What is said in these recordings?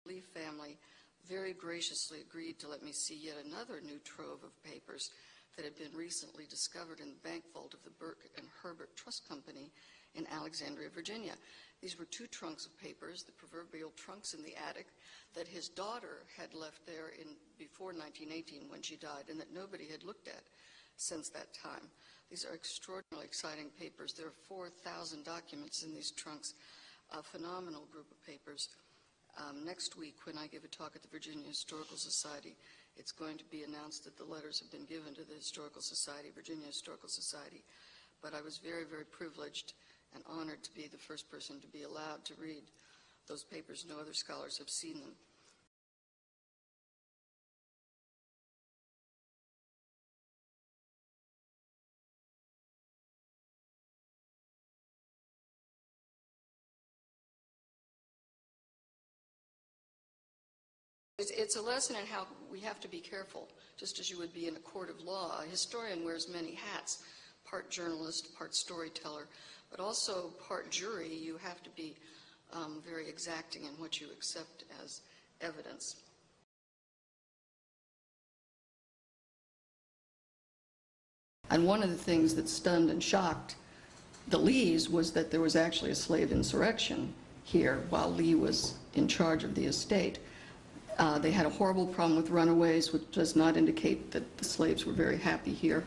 Lee family very graciously agreed to let me see yet another new trove of papers that had been recently discovered in the bank vault of the Burke and Herbert Trust Company in Alexandria, Virginia. These were two trunks of papers, the proverbial trunks in the attic, that his daughter had left there before 1918 when she died, and that nobody had looked at since that time. These are extraordinarily exciting papers. There are 4,000 documents in these trunks, a phenomenal group of papers. Next week, when I give a talk at the Virginia Historical Society, it's going to be announced that the letters have been given to the Historical Society, Virginia Historical Society. But I was very, very privileged and honored to be the first person to be allowed to read those papers. No other scholars have seen them. It's a lesson in how we have to be careful, just as you would be in a court of law. A historian wears many hats, part journalist, part storyteller, but also part jury. You have to be very exacting in what you accept as evidence. And one of the things that stunned and shocked the Lees was that there was actually a slave insurrection here while Lee was in charge of the estate. They had a horrible problem with runaways, which does not indicate that the slaves were very happy here.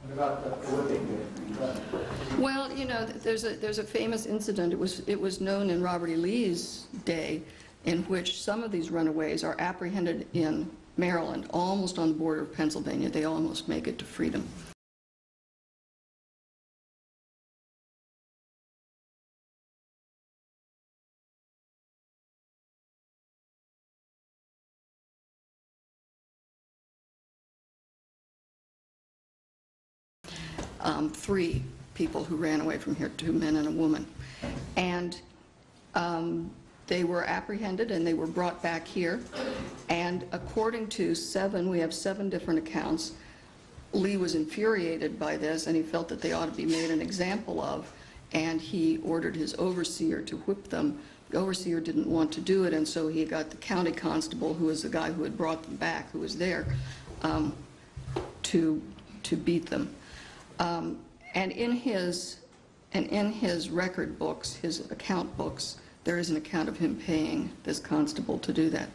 What about the whipping? Well, you know, there's a famous incident. It was known in Robert E. Lee's day, in which some of these runaways are apprehended in Maryland, almost on the border of Pennsylvania. They almost make it to freedom. Three people who ran away from here, 2 men and a woman. And they were apprehended and they were brought back here. And according to we have 7 different accounts, Lee was infuriated by this and he felt that they ought to be made an example of, and he ordered his overseer to whip them. The overseer didn't want to do it, and so he got the county constable, who was the guy who had brought them back, who was there, to beat them. And in his record books, his account books, there is an account of him paying this constable to do that.